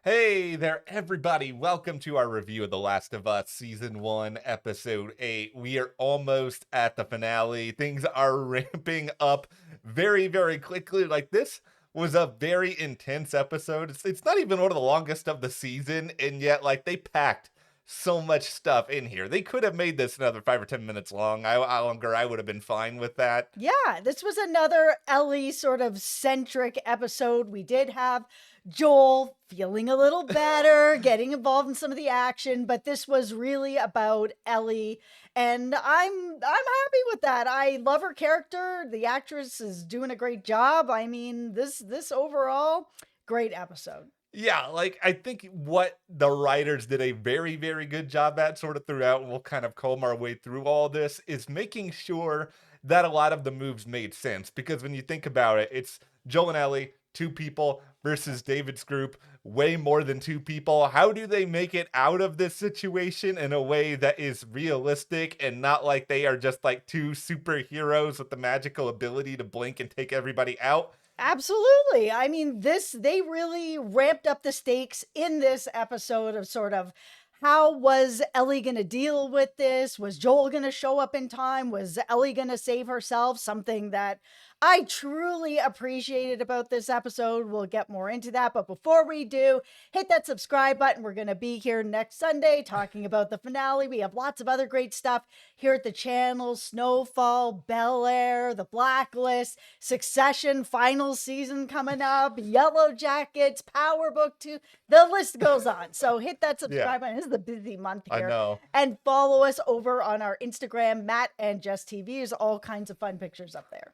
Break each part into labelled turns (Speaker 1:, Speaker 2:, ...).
Speaker 1: Hey there, everybody. Welcome to our review of The Last of Us Season 1, Episode 8. We are almost at the finale. Things are ramping up very, very quickly. Like, this was a very intense episode. It's not even one of the longest of the season, and yet, like, they packed so much stuff in here. They could have made this another 5 or 10 minutes long. Longer. I would have been fine with that.
Speaker 2: Yeah, this was another Ellie sort of centric episode. We did have Joel feeling a little better, getting involved in some of the action, but this was really about Ellie, and I'm happy with that. I love her character. The actress is doing a great job. I mean, this overall great episode.
Speaker 1: Yeah, like I think what the writers did a very, very good job at sort of throughout, and we'll kind of comb our way through all this, is making sure that a lot of the moves made sense. Because when you think about it, it's Joel and Ellie, two people, versus David's group, way more than two people. How do they make it out of this situation in a way that is realistic and not like they are just like two superheroes with the magical ability to blink and take everybody out?
Speaker 2: Absolutely. I mean, they really ramped up the stakes in this episode of sort of how was Ellie going to deal with this? Was Joel going to show up in time? Was Ellie going to save herself? Something that I truly appreciated about this episode. We'll get more into that. But before we do, hit that subscribe button. We're going to be here next Sunday talking about the finale. We have lots of other great stuff here at the channel: Snowfall, Bel Air, The Blacklist, Succession, final season coming up, Yellow Jackets, Power Book 2. The list goes on. So hit that
Speaker 1: Yeah,
Speaker 2: subscribe button. This is the busy month
Speaker 1: I
Speaker 2: here.
Speaker 1: know.
Speaker 2: And follow us over on our Instagram, Matt and Jess TV. There's all kinds of fun pictures up there.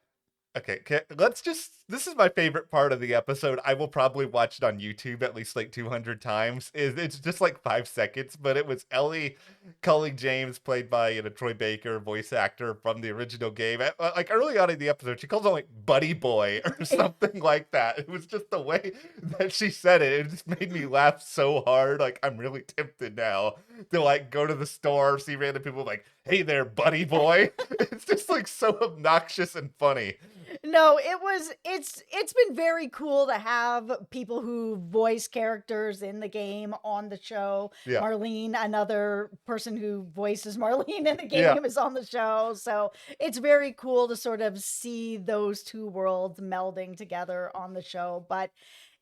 Speaker 1: Okay, let's just. This is my favorite part of the episode. I will probably watch it on YouTube at least like 200 times. It's just like 5 seconds, but it was Ellie calling James, played by Troy Baker, voice actor from the original game. Like early on in the episode, she calls him like Buddy Boy or something like that. It was just the way that she said it. It just made me laugh so hard. Like I'm really tempted now to like go to the store, see random people like, "Hey there, Buddy Boy." It's just like so obnoxious and funny.
Speaker 2: No, it's been very cool to have people who voice characters in the game on the show.
Speaker 1: Yeah.
Speaker 2: Marlene, another person who voices Marlene in the
Speaker 1: Yeah.
Speaker 2: game, is on the show. So it's very cool to sort of see those two worlds melding together on the show. But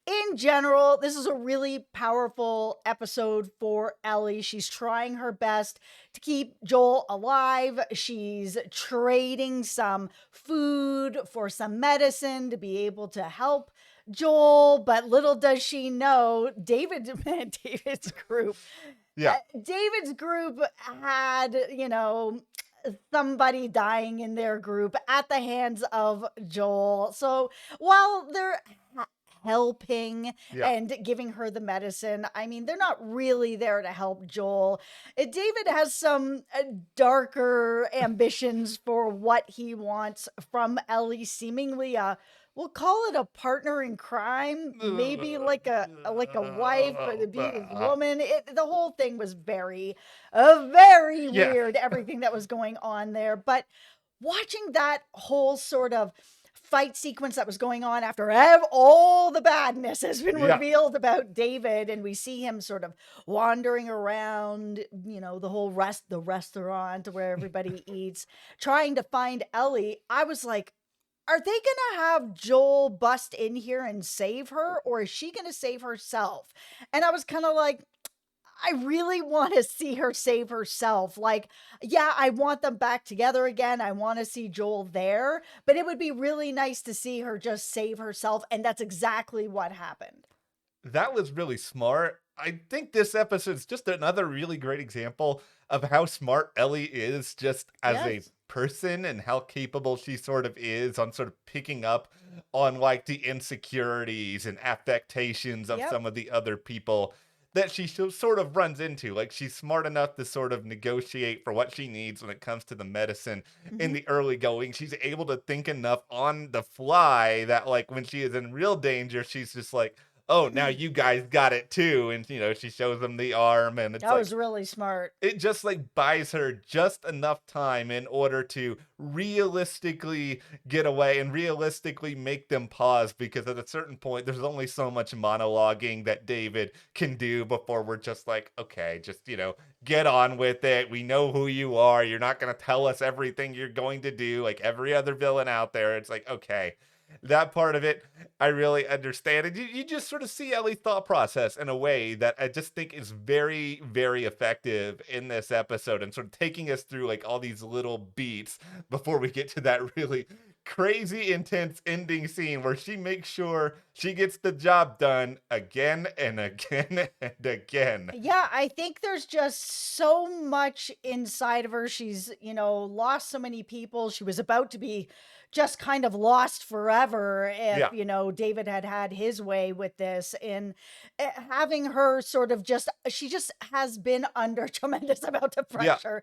Speaker 2: in general, this is a really powerful episode for Ellie. She's trying her best to keep Joel alive. She's trading some food for some medicine to be able to help Joel, but little does she know, David's group.
Speaker 1: Yeah.
Speaker 2: David's group had, somebody dying in their group at the hands of Joel. So while they're helping
Speaker 1: Yeah.
Speaker 2: and giving her the medicine, I mean, they're not really there to help Joel. David has some darker ambitions for what he wants from Ellie, seemingly we'll call it a partner in crime, maybe like a wife, but to be his woman. The whole thing was very
Speaker 1: Yeah.
Speaker 2: weird. Everything that was going on there, but watching that whole sort of fight sequence that was going on after all the badness has been
Speaker 1: Yeah.
Speaker 2: revealed about David, and we see him sort of wandering around, the restaurant where everybody eats, trying to find Ellie. I was like, are they gonna have Joel bust in here and save her, or is she gonna save herself? And I was kind of like, I really want to see her save herself. Like, yeah, I want them back together again. I want to see Joel there, but it would be really nice to see her just save herself. And that's exactly what happened.
Speaker 1: That was really smart. I think this episode is just another really great example of how smart Ellie is just as a
Speaker 2: Yes.
Speaker 1: person and how capable she sort of is on sort of picking up on like the insecurities and affectations of
Speaker 2: Yep.
Speaker 1: some of the other people that she sort of runs into. Like she's smart enough to sort of negotiate for what she needs when it comes to the medicine in
Speaker 2: Mhm.
Speaker 1: the early going. She's able to think enough on the fly that like when she is in real danger, she's just like, oh, now you guys got it too. And, she shows them the arm, and it's
Speaker 2: That
Speaker 1: like,
Speaker 2: was really smart.
Speaker 1: it just like buys her just enough time in order to realistically get away and realistically make them pause, because at a certain point there's only so much monologuing that David can do before we're just like, okay, just get on with it. We know who you are. You're not going to tell us everything you're going to do like every other villain out there. It's like, okay, that part of it I really understand. And you just sort of see Ellie's thought process in a way that I just think is very, very effective in this episode, and sort of taking us through like all these little beats before we get to that really crazy intense ending scene where she makes sure she gets the job done again and again and again.
Speaker 2: Yeah, I think there's just so much inside of her. She's, lost so many people. She was about to be just kind of lost forever if,
Speaker 1: Yeah.
Speaker 2: David had had his way with this. And having her sort of she just has been under tremendous amount of
Speaker 1: Yeah.
Speaker 2: pressure.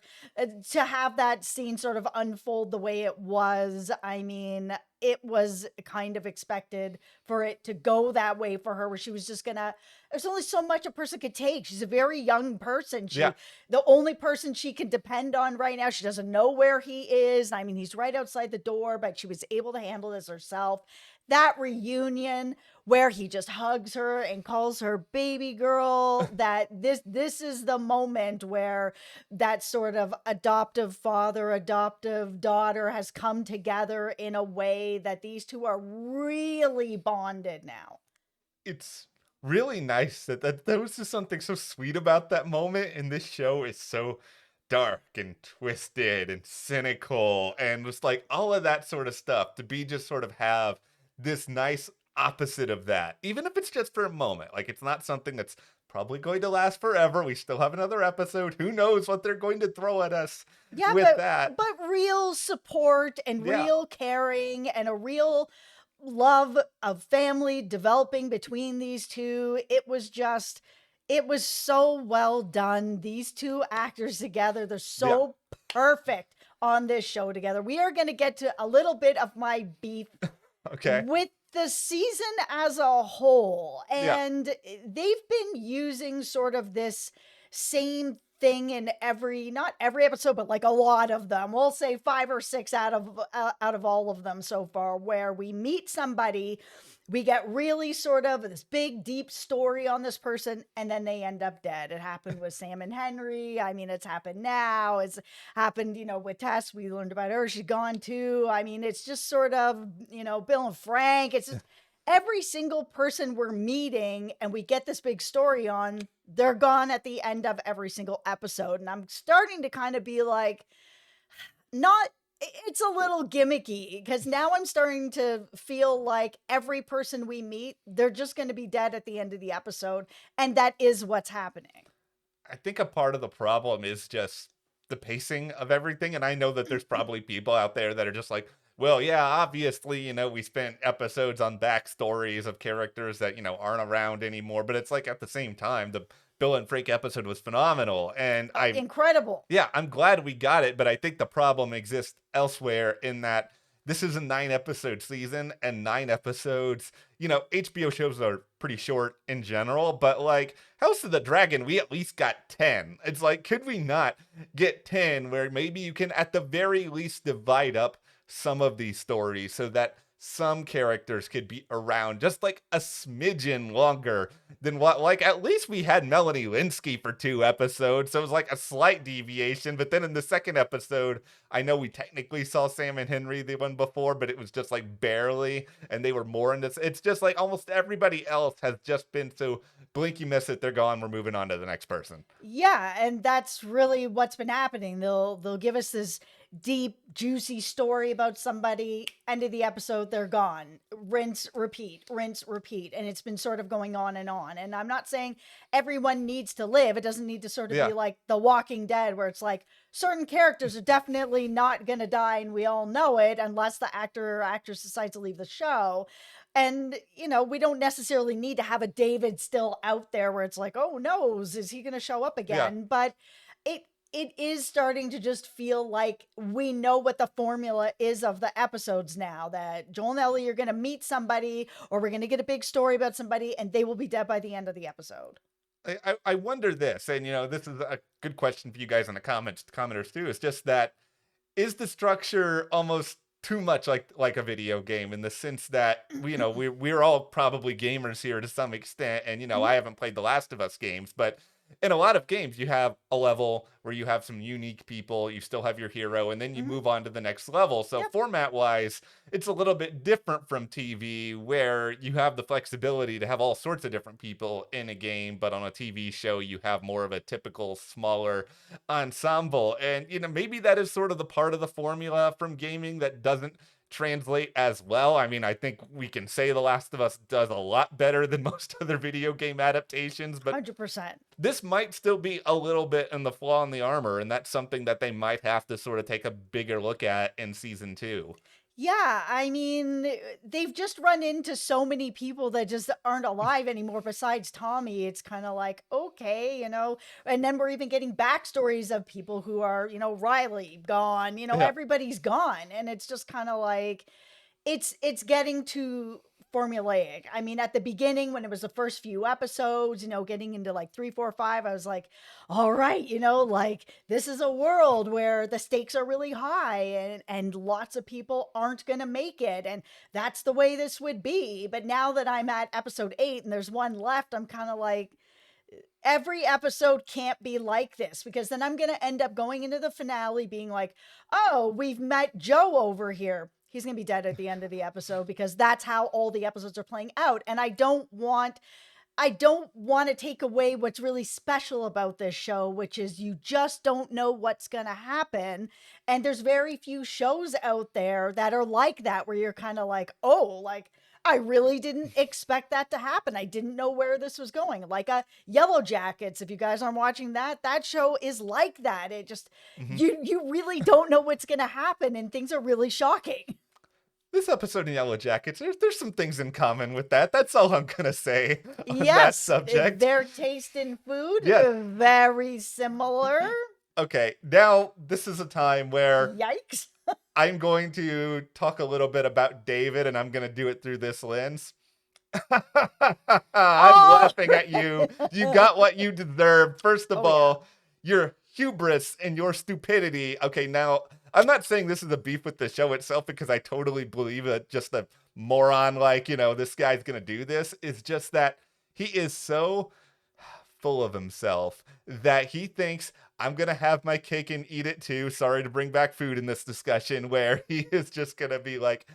Speaker 2: To have that scene sort of unfold the way it was, I mean, it was kind of expected for it to go that way for her, where she was just gonna, there's only so much a person could take. She's a very young person.
Speaker 1: Yeah.
Speaker 2: The only person she can depend on right now, she doesn't know where he is. I mean, he's right outside the door, but she was able to handle this herself. That reunion where he just hugs her and calls her baby girl, that this is the moment where that sort of adoptive father, adoptive daughter has come together in a way that these two are really bonded now.
Speaker 1: It's really nice that was just something so sweet about that moment. And this show is so dark and twisted and cynical, and just like all of that sort of stuff, to be just sort of have this nice opposite of that, even if it's just for a moment. Like, it's not something that's probably going to last forever. We still have another episode. Who knows what they're going to throw at us
Speaker 2: Yeah,
Speaker 1: with that.
Speaker 2: but real support and
Speaker 1: Yeah.
Speaker 2: real caring and a real love of family developing between these two. It was so well done. These two actors together, they're
Speaker 1: Yeah.
Speaker 2: so perfect on this show together. We are going to get to a little bit of my beef
Speaker 1: Okay.
Speaker 2: with the season as a whole.
Speaker 1: Yeah.
Speaker 2: And they've been using sort of this same thing in not every episode, but like a lot of them. We'll say 5 or 6 out of all of them so far, where we meet somebody, we get really sort of this big deep story on this person, and then they end up dead. It happened with Sam and Henry. I mean, it's happened now. It's happened, with Tess. We learned about her. She's gone too. I mean, it's just sort of, Bill and Frank. It's just every single person we're meeting and we get this big story on, they're gone at the end of every single episode. And I'm starting to kind of be like, it's a little gimmicky, because now I'm starting to feel like every person we meet, they're just going to be dead at the end of the episode. And that is what's happening.
Speaker 1: I think a part of the problem is just the pacing of everything. And I know that there's probably people out there that are just like, well, yeah, obviously, we spent episodes on backstories of characters that, aren't around anymore. But it's like, at the same time, the Bill and Frank episode was phenomenal. And
Speaker 2: Incredible.
Speaker 1: yeah, I'm glad we got it. But I think the problem exists elsewhere, in that this is a 9-episode season, and 9 episodes, HBO shows are pretty short in general, but like House of the Dragon, we at least got 10. It's like, could we not get 10 where maybe you can at the very least divide up some of these stories so that some characters could be around just like a smidgen longer than what, like, at least we had Melanie Linsky for 2 episodes. So it was like a slight deviation. But then in the second episode, I know we technically saw Sam and Henry the one before, but it was just like barely. And they were more in this. It's just like almost everybody else has just been so blink, you miss it, they're gone. We're moving on to the next person.
Speaker 2: Yeah, and that's really what's been happening. They'll give us this deep, juicy story about somebody. End of the episode, they're gone. Rinse, repeat, and it's been sort of going on and on. And I'm not saying everyone needs to live. It doesn't need to sort of be like The Walking Dead, where it's like certain characters are definitely not gonna die, and we all know it, unless the actor or actress decides to leave the show. And, we don't necessarily need to have a David still out there where it's like, oh no, is he going to show up again?
Speaker 1: Yeah.
Speaker 2: But it it is starting to just feel like we know what the formula is of the episodes now, that Joel and Ellie are going to meet somebody, or we're going to get a big story about somebody, and they will be dead by the end of the episode.
Speaker 1: I wonder this, and this is a good question for you guys in the commenters too. It's just that, is the structure almost too much like a video game, in the sense that we're all probably gamers here to some extent, and
Speaker 2: Mhm.
Speaker 1: I haven't played the Last of Us games, but in a lot of games you have a level where you have some unique people, you still have your hero, and then you
Speaker 2: Mhm.
Speaker 1: move on to the next level. So
Speaker 2: Yep.
Speaker 1: format wise, it's a little bit different from TV, where you have the flexibility to have all sorts of different people in a game, but on a TV show you have more of a typical smaller ensemble. And maybe that is sort of the part of the formula from gaming that doesn't translate as well. I mean, I think we can say The Last of Us does a lot better than most other video game adaptations, but
Speaker 2: 100%.
Speaker 1: this might still be a little bit in the flaw in the armor, and that's something that they might have to sort of take a bigger look at in season 2.
Speaker 2: Yeah, I mean, they've just run into so many people that just aren't alive anymore besides Tommy. It's kind of like, okay, and then we're even getting backstories of people who are, Riley gone,
Speaker 1: Yeah.
Speaker 2: everybody's gone. And it's just kind of like, it's getting too formulaic. I mean, at the beginning, when it was the first few episodes, getting into like 3, 4, 5, I was like, all right, like this is a world where the stakes are really high, and lots of people aren't gonna make it, and that's the way this would be. But now that I'm at episode 8 and there's one left, I'm kind of like, every episode can't be like this, because then I'm going to end up going into the finale being like, oh, we've met Joe over here. He's going to be dead at the end of the episode, because that's how all the episodes are playing out. And I don't want to take away what's really special about this show, which is you just don't know what's going to happen. And there's very few shows out there that are like that, where you're kind of like, oh, like, I really didn't expect that to happen. I didn't know where this was going. Like a Yellow Jackets, if you guys aren't watching that show is like that. It just,
Speaker 1: Mhm.
Speaker 2: you really don't know what's going to happen, and things are really shocking.
Speaker 1: This episode in Yellow Jackets, there's some things in common with that. That's all I'm gonna say on that
Speaker 2: Yes,
Speaker 1: subject.
Speaker 2: their taste in food,
Speaker 1: Yeah.
Speaker 2: very similar.
Speaker 1: Okay, now this is a time where
Speaker 2: Yikes.
Speaker 1: I'm going to talk a little bit about David, and I'm going to do it through this lens. I'm laughing at you. You got what you deserve. First of
Speaker 2: Oh, yeah.
Speaker 1: all, your hubris and your stupidity. Okay, now, I'm not saying this is a beef with the show itself, because I totally believe that just a moron like, this guy's going to do this. It's just that he is so full of himself that he thinks, I'm going to have my cake and eat it too. Sorry to bring back food in this discussion, where he is just going to be like,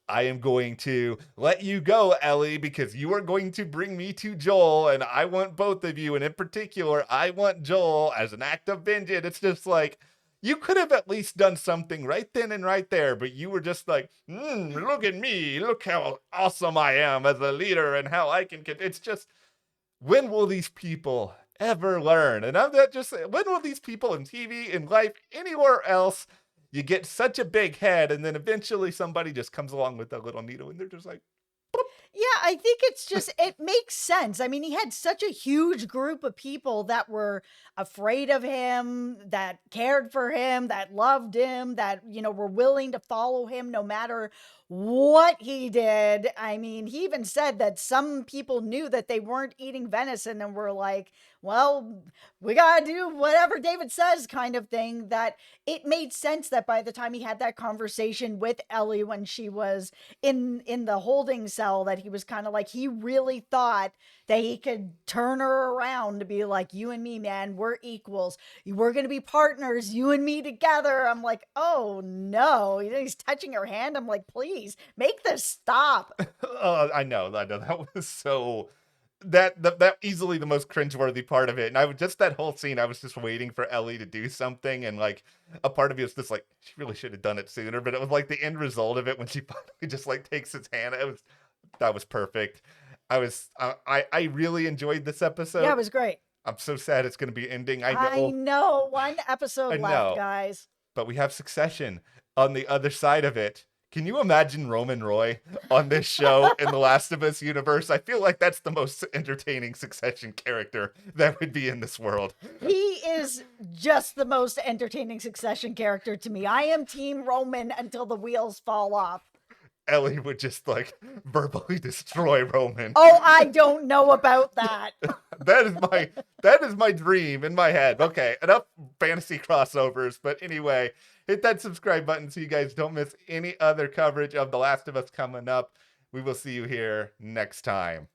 Speaker 1: I am going to let you go, Ellie, because you are going to bring me to Joel, and I want both of you. And in particular, I want Joel as an act of vengeance. It's just like, you could have at least done something right then and right there, but you were just like, look at me. Look how awesome I am as a leader and how I can. It's just, when will these people ever learn? And I'm not just saying, when will these people in TV, in life, anywhere else, you get such a big head, and then eventually somebody just comes along with a little needle, and they're just like,
Speaker 2: Yeah, I think it's just, it makes sense. I mean, he had such a huge group of people that were afraid of him, that cared for him, that loved him, that, were willing to follow him no matter what he did. I mean, he even said that some people knew that they weren't eating venison and were like, well, we got to do whatever David says, kind of thing. That it made sense that by the time he had that conversation with Ellie when she was in the holding cell, that he was kind of like, he really thought that he could turn her around to be like, you and me, man, we're equals, we're gonna be partners, you and me together. I'm like, oh no, he's touching her hand. I'm like, please make this stop.
Speaker 1: I know that was so, that easily the most cringeworthy part of it. And I would just, that whole scene, I was just waiting for Ellie to do something, and like a part of me was just like, she really should have done it sooner. But it was like the end result of it, when she finally just like takes his hand, that was perfect. I really enjoyed this episode.
Speaker 2: Yeah, it was great.
Speaker 1: I'm so sad it's going to be ending.
Speaker 2: I know, one episode
Speaker 1: I
Speaker 2: left,
Speaker 1: know.
Speaker 2: guys.
Speaker 1: But we have Succession on the other side of it. Can you imagine Roman Roy on this show in the Last of Us universe? I feel like that's the most entertaining Succession character that would be in this world.
Speaker 2: He is just the most entertaining Succession character to me. I am Team Roman until the wheels fall off.
Speaker 1: Ellie would just like verbally destroy Roman.
Speaker 2: Oh, I don't know about that.
Speaker 1: that is my dream in my head. Okay, enough fantasy crossovers, but anyway, hit that subscribe button so you guys don't miss any other coverage of The Last of Us coming up. We will see you here next time.